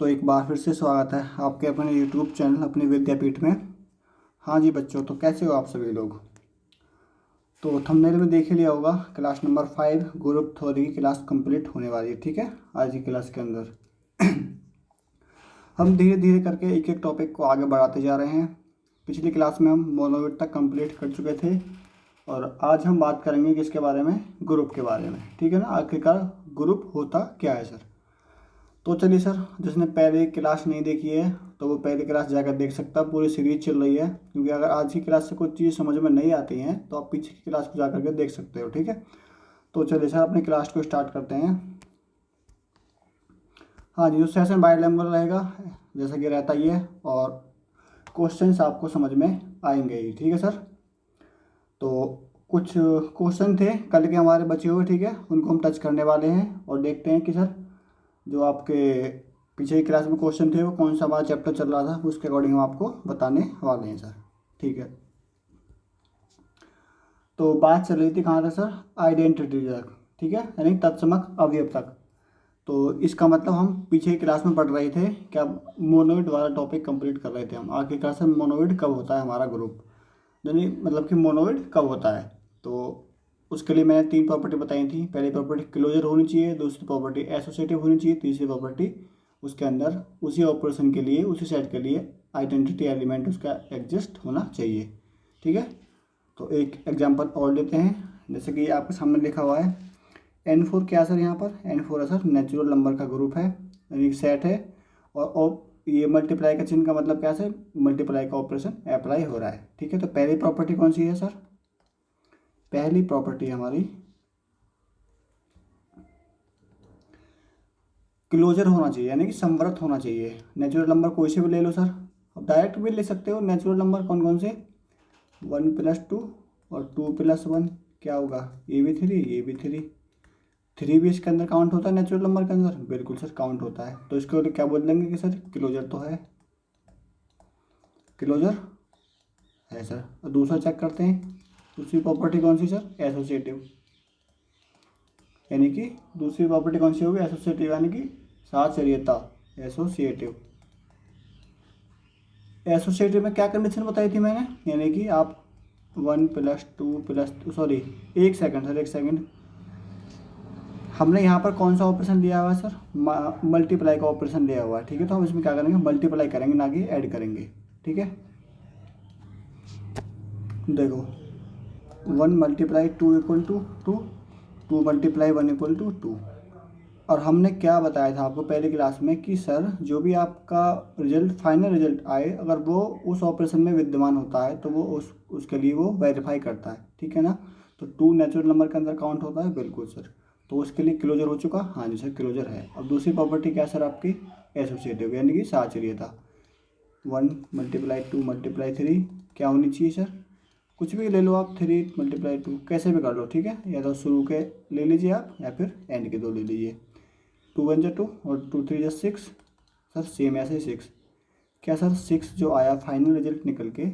तो एक बार फिर से स्वागत है आपके अपने यूट्यूब चैनल अपनी विद्यापीठ में। हाँ जी बच्चों, तो कैसे हो आप सभी लोग। तो थंबनेल में देख ही लिया होगा, क्लास नंबर 5 ग्रुप थ्योरी की क्लास कंप्लीट होने वाली है। ठीक है, आज की क्लास के अंदर हम धीरे धीरे करके एक एक टॉपिक को आगे बढ़ाते जा रहे हैं। पिछली क्लास में हम मोनोइड तक कंप्लीट कर चुके थे और आज हम बात करेंगे किसके बारे में, ग्रुप के बारे में। ठीक है ना, आखिरकार ग्रुप होता क्या है सर। तो चलिए सर, जिसने पहले क्लास नहीं देखी है तो वो पहली क्लास जाकर देख सकता है, पूरी सीरीज चल रही है। क्योंकि अगर आज की क्लास से कुछ चीज़ समझ में नहीं आती हैं तो आप पीछे की क्लास को जा करके देख सकते हो। ठीक है, तो चलिए सर अपनी क्लास को स्टार्ट करते हैं। हाँ जी, जो सेशन बाइलिंगुअल रहेगा जैसा कि रहता ही है, और क्वेश्चंस आपको समझ में आएंगे ही। ठीक है सर, तो कुछ क्वेश्चन थे कल के हमारे बचे हुए, ठीक है, उनको हम टच करने वाले हैं और देखते हैं कि सर जो आपके पीछे की क्लास में क्वेश्चन थे वो कौन सा हमारा चैप्टर चल रहा था, उसके अकॉर्डिंग हम आपको बताने वाले हैं सर। ठीक है, तो बात चल रही थी कहाँ तक सर, आइडेंटिटी तक। ठीक है, यानी तत्समक अवयव तक। तो इसका मतलब हम पीछे की क्लास में पढ़ रहे थे क्या, मोनोइड वाला टॉपिक कंप्लीट कर रहे थे हम। आखिर क्लास में मोनोइड कब होता है हमारा ग्रुप, यानी मतलब कि मोनोइड कब होता है। तो उसके लिए मैंने 3 प्रॉपर्टी बताई थी। पहली प्रॉपर्टी क्लोजर होनी चाहिए, दूसरी प्रॉपर्टी एसोसिएटिव होनी चाहिए, तीसरी प्रॉपर्टी उसके अंदर उसी ऑपरेशन के लिए, उसी सेट के लिए आइडेंटिटी एलिमेंट उसका एग्जिस्ट होना चाहिए। ठीक है, तो एक एग्जांपल और लेते हैं। जैसे कि आपके सामने लिखा हुआ है N4 क्या सर, यहाँ पर N4 है सर नेचुरल नंबर का ग्रुप है, यानी सेट है। और ये मल्टीप्लाई का चिन्ह का मतलब क्या सर, मल्टीप्लाई का ऑपरेशन अप्लाई हो रहा है। ठीक है, तो पहली प्रॉपर्टी कौन सी है सर, पहली प्रॉपर्टी हमारी क्लोजर होना चाहिए, यानी कि समवर्त होना चाहिए। नेचुरल नंबर कोई से भी ले लो सर, अब डायरेक्ट भी ले सकते हो। नेचुरल नंबर कौन कौन से, 1+2 और 2+1 क्या होगा, ये भी 3, ये भी 3। 3 भी इसके अंदर काउंट होता है नेचुरल नंबर के अंदर, बिल्कुल सर काउंट होता है। तो इसको क्या बोल देंगे कि सर क्लोजर तो है, क्लोजर है सर। और दूसरा चेक करते हैं, दूसरी प्रॉपर्टी कौन सी सर, एसोसिएटिव, यानी कि दूसरी प्रॉपर्टी कौन सी होगी, एसोसिएटिव, यानी कि साहचर्यता। एसोसिएटिव, एसोसिएटिव में क्या कंडीशन बताई थी मैंने, यानी कि आप 1+2 सॉरी, एक सेकंड सर, एक सेकंड। हमने यहाँ पर कौन सा ऑपरेशन लिया हुआ है सर, मल्टीप्लाई का ऑपरेशन लिया हुआ है। ठीक है, तो हम इसमें क्या करेंगे, मल्टीप्लाई करेंगे ना कि ऐड करेंगे। ठीक है, देखो 1+2 = 2, 2+1 = 2। और हमने क्या बताया था आपको पहले क्लास में कि सर जो भी आपका रिजल्ट, फाइनल रिजल्ट आए, अगर वो उस ऑपरेशन में विद्यमान होता है तो वो उसके लिए वो वेरीफाई करता है। ठीक है ना, तो 2 नेचुरल नंबर के अंदर काउंट होता है, बिल्कुल सर। तो उसके लिए क्लोजर हो चुका, हाँ जी सर क्लोजर है। अब दूसरी प्रॉपर्टी क्या सर आपकी, एसोसिएटिव, यानी कि साहचर्यता। 1+2 × 3 क्या होनी चाहिए सर, कुछ भी ले लो आप, 3 × 2 कैसे भी कर लो। ठीक है, या तो शुरू के ले लीजिए आप या फिर एंड के 2 ले लीजिए। 2 × 1 = 2 और 2 × 3 = 6 सर, सेम ऐसे 6। क्या सर 6 जो आया फाइनल रिजल्ट निकल के,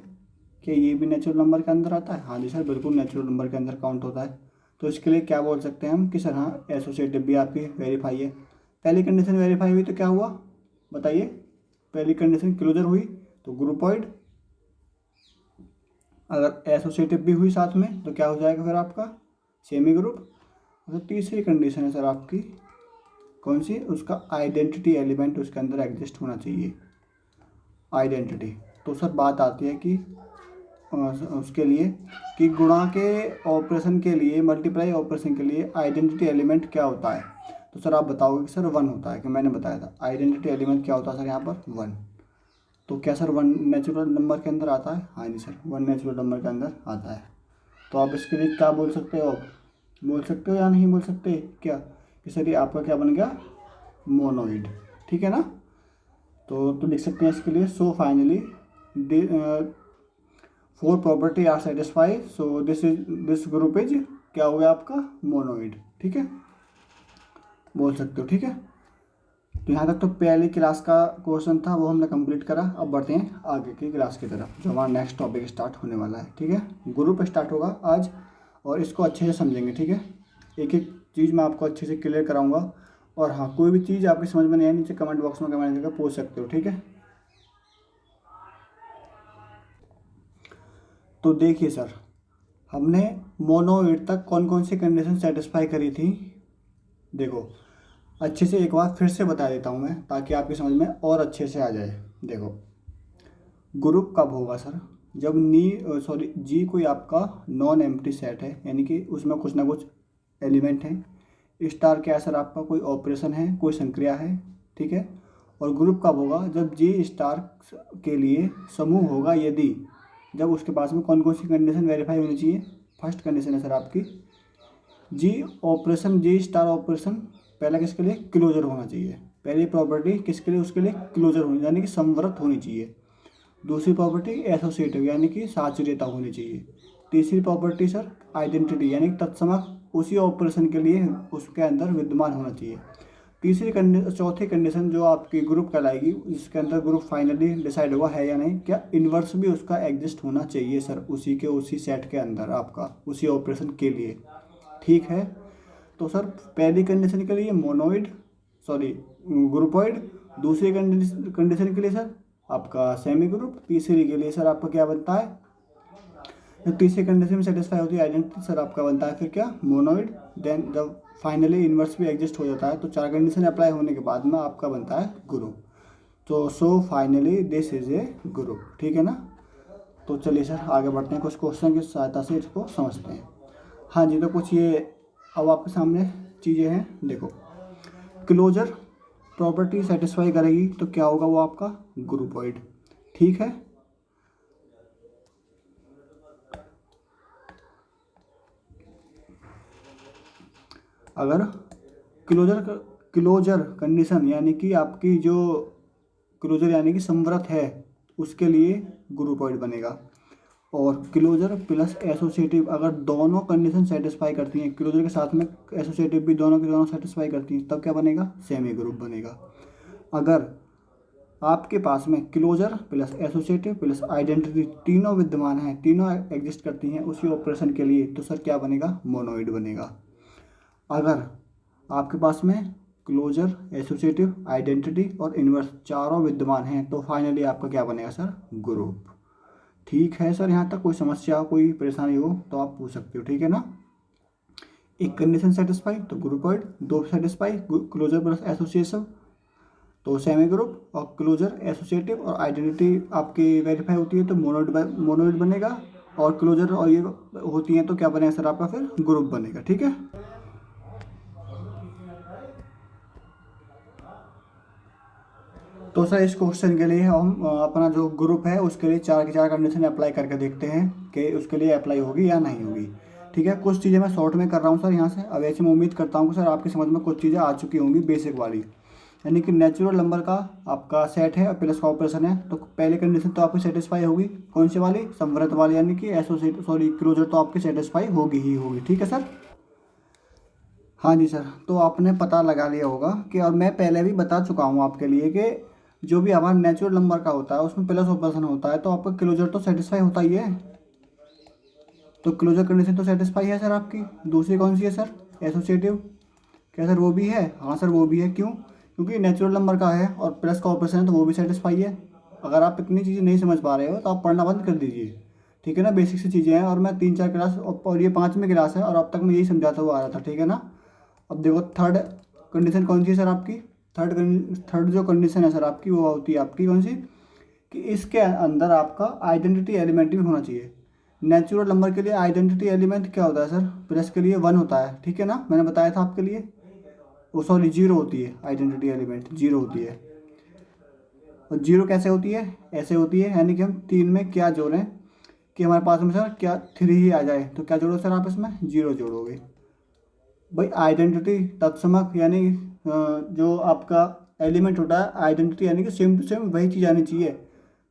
क्या ये भी नेचुरल नंबर के अंदर आता है, हाँ जी सर बिल्कुल नेचुरल नंबर के अंदर काउंट होता है। तो इसके लिए क्या बोल सकते हैं हम कि सर हाँ एसोसिएटिव भी आपकी वेरीफाई है। पहली कंडीशन वेरीफाई हुई तो क्या हुआ बताइए, पहली कंडीशन क्लोजर हुई तो ग्रुपॉइड। अगर एसोसिएटिव भी हुई साथ में तो क्या हो जाएगा फिर आपका सेमी ग्रुप। तो तीसरी कंडीशन है सर आपकी कौन सी, उसका आइडेंटिटी एलिमेंट उसके अंदर एग्जिस्ट होना चाहिए, आइडेंटिटी। तो सर बात आती है कि उसके लिए कि गुणा के ऑपरेशन के लिए, मल्टीप्लाई ऑपरेशन के लिए आइडेंटिटी एलिमेंट क्या होता है। तो सर आप बताओगे कि सर 1 होता है, कि मैंने बताया था आइडेंटिटी एलिमेंट क्या होता है सर यहाँ पर 1। तो क्या सर 1 नेचुरल नंबर के अंदर आता है, हाँ जी सर 1 नेचुरल नंबर के अंदर आता है। तो आप इसके लिए क्या बोल सकते हो, बोल सकते हो या नहीं बोल सकते क्या कि सर ये आपका क्या बन गया, मोनोइड। ठीक है ना, तो लिख सकते हैं इसके लिए, so finally 4 property are satisfy, so this group is क्या हो गया आपका मोनोइड। ठीक है, बोल सकते हो। ठीक है, तो यहाँ तक तो पहली क्लास का क्वेश्चन था, वो हमने कंप्लीट करा। अब बढ़ते हैं आगे की क्लास की तरफ, जो हमारा नेक्स्ट टॉपिक स्टार्ट होने वाला है। ठीक है, ग्रुप स्टार्ट होगा आज और इसको अच्छे से समझेंगे। ठीक है, एक एक चीज़ मैं आपको अच्छे से क्लियर कराऊंगा और हाँ, कोई भी चीज़ आपकी समझ में नहीं आए नीचे कमेंट बॉक्स में कमेंट करके पूछ सकते हो, ठीक है। तो देखिए सर, हमने मोनोइड तक कौन कौन सी कंडीशन सेटिस्फाई करी थी। देखो, अच्छे से एक बार फिर से बता देता हूँ मैं, ताकि आपकी समझ में और अच्छे से आ जाए। देखो, ग्रुप कब होगा सर, जब जी कोई आपका नॉन एम्प्टी सेट है, यानी कि उसमें कुछ ना कुछ एलिमेंट हैं। स्टार क्या है सर, आपका कोई ऑपरेशन है, कोई संक्रिया है, ठीक है। और ग्रुप कब होगा, जब जी स्टार के लिए समूह होगा यदि, जब उसके पास में कौन कौन सी कंडीशन वेरीफाई होनी चाहिए। फर्स्ट कंडीशन है सर आपकी, जी स्टार ऑपरेशन पहला किसके लिए, क्लोजर होना चाहिए। पहली प्रॉपर्टी किसके लिए, उसके लिए क्लोजर होनी, यानी कि समवर्त होनी चाहिए। दूसरी प्रॉपर्टी एसोसिएटिव, यानी कि साचर्यता होनी चाहिए। तीसरी प्रॉपर्टी सर आइडेंटिटी, यानी कि तत्समक उसी ऑपरेशन के लिए उसके अंदर विद्यमान होना चाहिए। चौथी कंडीशन जो आपकी ग्रुप कहलाएगी, जिसके अंदर ग्रुप फाइनली डिसाइड होगा है या नहीं, क्या इन्वर्स भी उसका एग्जिस्ट होना चाहिए सर, उसी सेट के अंदर आपका उसी ऑपरेशन के लिए, ठीक है। तो सर पहली कंडीशन के लिए मोनोइड, सॉरी ग्रुपोइड। दूसरी कंडीशन के लिए सर आपका सेमी ग्रुप। तीसरी के लिए सर आपका क्या बनता है, जब तीसरी कंडीशन में सेटिस्फाई होती है आइडेंटिटी, सर आपका बनता है फिर क्या, मोनोइड। देन जब फाइनली इन्वर्स भी एग्जिस्ट हो जाता है, तो चार कंडीशन अप्लाई होने के बाद में आपका बनता है ग्रुप। तो so finally this is a group, ठीक है ना। तो चलिए सर आगे बढ़ते हैं, कुछ क्वेश्चन की सहायता से इसको समझते हैं। हाँ जी, तो कुछ ये अब आपके सामने चीज़ें हैं। देखो, क्लोजर प्रॉपर्टी सेटिस्फाई करेगी तो क्या होगा, वो आपका ग्रुपोइड, ठीक है। अगर क्लोजर कंडीशन, यानी कि आपकी जो क्लोजर यानी कि समवर्त है, उसके लिए ग्रुपोइड बनेगा। और क्लोजर प्लस एसोसिएटिव, अगर दोनों कंडीशन सेटिस्फाई करती हैं, क्लोजर के साथ में एसोसिएटिव भी दोनों के दोनों सेटिस्फाई करती हैं, तब क्या बनेगा, सेमी ग्रुप बनेगा। अगर आपके पास में closure plus associative plus identity तीनों विद्यमान हैं, तीनों एग्जिस्ट करती हैं उसी ऑपरेशन के लिए, तो सर क्या बनेगा, मोनोइड बनेगा। अगर आपके पास में क्लोजर, एसोसिएटिव, आइडेंटिटी और इन्वर्स चारों विद्यमान हैं, तो फाइनली आपका क्या बनेगा सर, ग्रुप, ठीक है सर। यहाँ तक कोई समस्या, कोई परेशानी हो तो आप पूछ सकते हो, ठीक है ना। एक कंडीशन सेटिस्फाई तो ग्रुपोइड, दो सेटिस्फाई क्लोजर प्लस एसोसिएशन तो सेमी ग्रुप, और क्लोजर, एसोसिएटिव और आइडेंटिटी आपकी वेरीफाई होती है तो मोनोइड बनेगा। और क्लोजर और ये होती हैं तो क्या बनेगा सर आपका, फिर ग्रुप बनेगा, ठीक है। तो सर इस क्वेश्चन के लिए हम अपना जो ग्रुप है उसके लिए चार की चार कंडीशन अप्लाई करके देखते हैं कि उसके लिए अप्लाई होगी या नहीं होगी, ठीक है। कुछ चीज़ें मैं शॉर्ट में कर रहा हूँ सर यहाँ से। अब ऐसे मैं उम्मीद करता हूँ कि सर आपकी समझ में कुछ चीज़ें आ चुकी होंगी बेसिक वाली। यानी कि नेचुरल नंबर का आपका सेट है और प्लस का ऑपरेशन है, तो पहली कंडीशन तो आपकी सेटिस्फाई होगी, कौन सी वाली, समवर्त वाली, यानी कि एसोसिएट सॉरी क्लोजर तो आपकी सेटिस्फाई होगी ही होगी, ठीक है सर। हाँ जी सर, तो आपने पता लगा लिया होगा कि, और मैं पहले भी बता चुका हूँ आपके लिए कि जो भी हमारा नेचुरल नंबर का होता है उसमें प्लस ऑपरेशन होता है, तो आपका क्लोजर तो सेटिस्फाई होता ही है। तो क्लोजर कंडीशन तो सेटिस्फाई है सर आपकी। दूसरी कौन सी है सर, एसोसिएटिव, क्या सर वो भी है, हाँ सर वो भी है। क्यों, क्योंकि नेचुरल नंबर का है और प्लस का ऑपरेशन है तो वो भी सेटिस्फाई है। अगर आप इतनी चीज़ें नहीं समझ पा रहे हो तो आप पढ़ना बंद कर दीजिए, ठीक है ना। बेसिक सी चीज़ें हैं और मैं 3-4 क्लास, और ये 5वीं क्लास है और अब तक मैं यही समझाता हुआ आ रहा था, ठीक है ना। अब देखो थर्ड कंडीशन कौन सी है सर आपकी, थर्ड जो कंडीशन है सर आपकी वो होती है आपकी कौन सी, कि इसके अंदर आपका आइडेंटिटी एलिमेंट भी होना चाहिए। नेचुरल नंबर के लिए आइडेंटिटी एलिमेंट क्या होता है सर, प्लस के लिए 1 होता है, ठीक है ना, मैंने बताया था आपके लिए। वो सॉरी 0 होती है, आइडेंटिटी एलिमेंट 0 होती है। और 0 कैसे होती है, ऐसे होती है, यानी कि हम 3 में क्या जोड़ें कि हमारे पास में सर क्या 3 ही आ जाए, तो क्या जोड़ो सर आप इसमें, 0 जोड़ोगे। भाई आइडेंटिटी तत्समक, यानी जो आपका एलिमेंट होता है आइडेंटिटी, यानी कि सेम टू सेम वही चीज़ आनी चाहिए।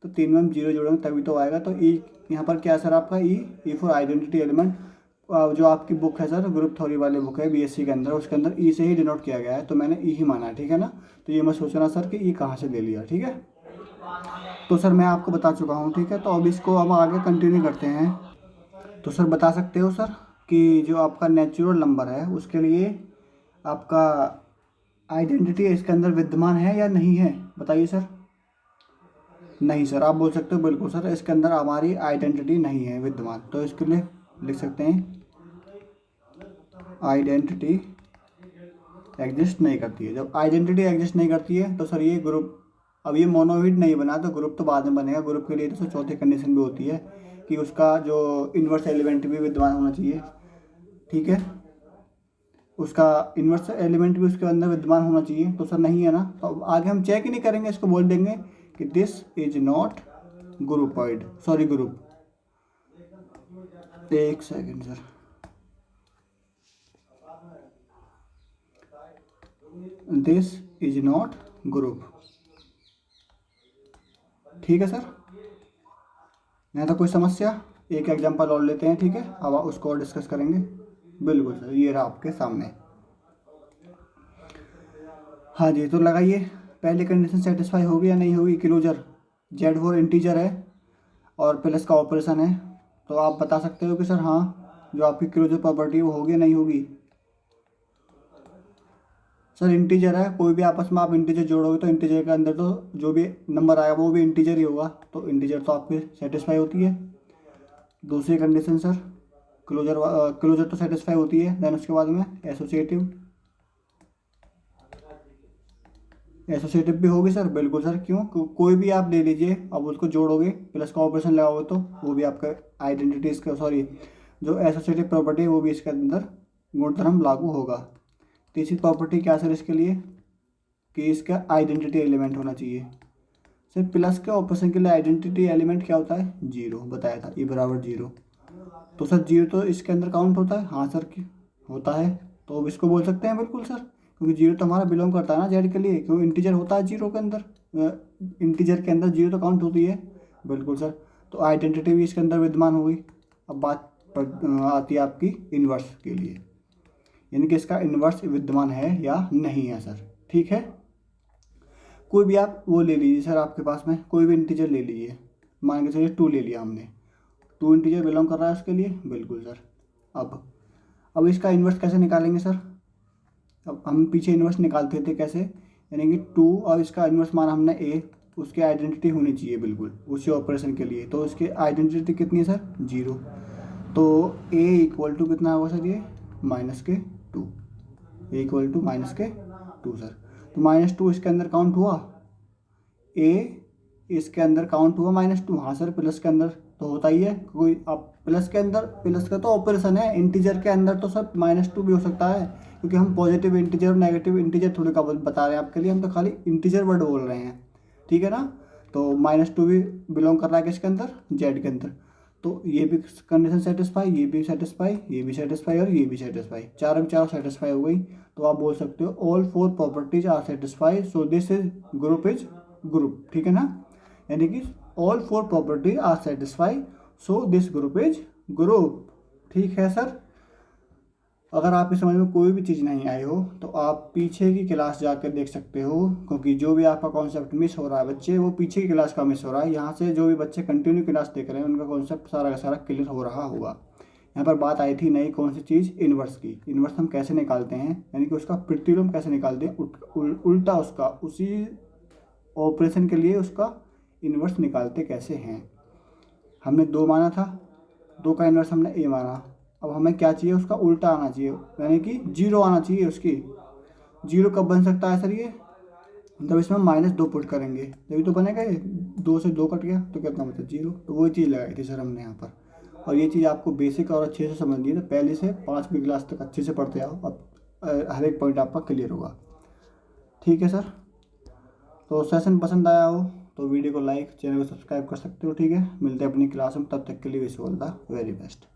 तो 3 में हम 0 जोड़ेंगे तभी तो आएगा। तो ई यहाँ पर क्या है सर आपका, ई फॉर आइडेंटिटी एलिमेंट। जो आपकी बुक है सर, ग्रुप थ्योरी वाली बुक है बीएससी के अंदर, उसके अंदर ई से ही डिनोट किया गया है, तो मैंने ई ही माना है, ठीक है ना। तो ये मैं सोच रहा सर कि ई कहाँ से ले लिया, ठीक है। तो सर मैं आपको बता चुका हूँ, ठीक है। तो अब इसको हम आगे कंटिन्यू करते हैं। तो सर बता सकते हो सर कि जो आपका नेचुरल नंबर है उसके लिए आपका आइडेंटिटी इसके अंदर विद्यमान है या नहीं है, बताइए सर। नहीं सर, आप बोल सकते हो बिल्कुल सर इसके अंदर हमारी आइडेंटिटी नहीं है विद्यमान, तो इसके लिए लिख सकते हैं आइडेंटिटी एग्जिस्ट नहीं करती है। जब आइडेंटिटी एग्जिस्ट नहीं करती है तो सर ये ग्रुप, अब ये मोनोहिट नहीं बना तो ग्रुप तो बाद में बनेगा। ग्रुप के लिए तो सर चौथी कंडीशन भी होती है कि उसका जो इन्वर्स एलिमेंट भी विद्यमान होना चाहिए, ठीक है, उसका इन्वर्स एलिमेंट भी उसके अंदर विद्यमान होना चाहिए। तो सर नहीं है ना, तो आगे हम चेक ही नहीं करेंगे, इसको बोल देंगे कि this is not groupoid, sorry group. एक second sir, this is not group, ठीक है सर। नहीं तो कोई समस्या, एक एग्जांपल और लेते हैं, ठीक है, अब उसको और डिस्कस करेंगे। बिल्कुल सर, ये रहा आपके सामने। हाँ जी, तो लगाइए, पहली कंडीशन सेटिस्फाई होगी या नहीं होगी। क्लोजर Z4 इंटीजर है और प्लस का ऑपरेशन है, तो आप बता सकते हो कि सर हाँ जो आपकी क्लोजर प्रॉपर्टी वो होगी या नहीं होगी। सर इंटीजर है, कोई भी आपस में आप इंटीजर जोड़ोगे तो इंटीजर के अंदर तो जो भी नंबर आएगा वो भी इंटीजर ही होगा, तो इंटीजर तो आपकी सेटिस्फाई होती है। दूसरी कंडीशन सर, क्लोजर तो सेटिस्फाई होती है। देन उसके बाद में एसोसिएटिव भी होगी सर, बिल्कुल सर। क्यों, कोई भी आप ले लीजिए, अब उसको जोड़ोगे प्लस का ऑपरेशन लगाओगे तो वो भी आपका आइडेंटिटी इसका, सॉरी जो एसोसिएटिव प्रॉपर्टी है वो भी इसके अंदर गुणधर्म लागू होगा। तीसरी प्रॉपर्टी क्या सर इसके लिए, कि इसका आइडेंटिटी एलिमेंट होना चाहिए। सर प्लस के ऑपरेशन के लिए आइडेंटिटी एलिमेंट क्या होता है, 0 बताया था, E बराबर 0। तो सर 0 तो इसके अंदर काउंट होता है, हाँ सर होता है, तो अब इसको बोल सकते हैं बिल्कुल सर, क्योंकि 0 तो हमारा बिलोंग करता है ना Z के लिए, क्योंकि इंटीजर होता है 0 के अंदर, इंटीजर के अंदर 0 तो काउंट होती है, बिल्कुल सर। तो आइडेंटिटी भी इसके अंदर विद्यमान होगी। अब बात आती है आपकी इन्वर्स के लिए, यानी कि इसका इन्वर्स विद्यमान है या नहीं है सर, ठीक है। कोई भी आप वो ले लीजिए सर, आपके पास में कोई भी इंटीजर ले लीजिए, मान के चलिए 2 ले लिया हमने, 2 इंटीजर बिलोंग कर रहा है उसके लिए, बिल्कुल सर। अब इसका इन्वर्स कैसे निकालेंगे सर, अब हम पीछे इन्वर्स निकालते थे कैसे, यानी कि 2 और इसका इन्वर्स माना हमने A, उसकी आइडेंटिटी होनी चाहिए बिल्कुल उसी ऑपरेशन के लिए, तो उसकी आइडेंटिटी कितनी है सर, 0। तो A इक्वल टू कितना होगा सर, ये -2, A इक्वल टू -2 सर। तो -2 इसके अंदर काउंट हुआ, A इसके अंदर काउंट हुआ -2, हाँ सर। प्लस के अंदर तो होता ही है, कोई अब प्लस के अंदर, प्लस का तो ऑपरेशन है, इंटीजर के अंदर तो सर -2 भी हो सकता है, क्योंकि हम पॉजिटिव इंटीजर और नेगेटिव इंटीजर थोड़ी का बता रहे हैं आपके लिए, हम तो खाली इंटीजर वर्ड बोल रहे हैं, ठीक है ना। तो -2 भी बिलोंग कर रहा है किसके अंदर, Z के अंदर। तो ये भी कंडीशन सेटिस्फाई, ये भी सेटिस्फाई, ये भी सेटिस्फाई और ये भी सेटिस्फाई, चारों की चारों सेटिस्फाई हो गई। तो आप बोल सकते हो all 4 properties are satisfy, so this is group, ठीक है ना। यानी कि all 4 property are satisfy, so this group is group, ठीक है सर। अगर आपकी समझ में कोई भी चीज़ नहीं आई हो तो आप पीछे की क्लास जाकर देख सकते हो, क्योंकि जो भी आपका कॉन्सेप्ट मिस हो रहा है बच्चे, वो पीछे की क्लास का मिस हो रहा है। यहाँ से जो भी बच्चे कंटिन्यू क्लास देख रहे हैं उनका कॉन्सेप्ट सारा का सारा क्लियर हो रहा होगा। यहाँ पर बात आई थी नई कौन सी चीज़, इन्वर्स की। इन्वर्स हम कैसे निकालते हैं, यानी कि उसका प्रतिलोम कैसे निकालते हैं, उल्टा उसका, उसी ऑपरेशन के लिए उसका इन्वर्स निकालते कैसे हैं। हमने 2 माना था, 2 का इन्वर्स हमने A माना, अब हमें क्या चाहिए, उसका उल्टा आना चाहिए, यानी कि 0 आना चाहिए उसकी। 0 कब बन सकता है सर, ये जब इसमें -2 पुट करेंगे तभी तो बनेगा। ये 2 से 2 कट गया तो कितना बचा, 0। तो वही चीज़ लगाई थी सर हमने यहाँ पर, और ये चीज़ आपको बेसिक और अच्छे से समझनी है, तो पहले से 5वीं क्लास तक अच्छे से पढ़ते आओ, अब हर एक पॉइंट आपका क्लियर होगा, ठीक है सर। तो सेशन पसंद आया हो तो वीडियो को लाइक, चैनल को सब्सक्राइब कर सकते हो, ठीक है। मिलते हैं अपनी क्लास में, तब तक के लिए wish you all the very best.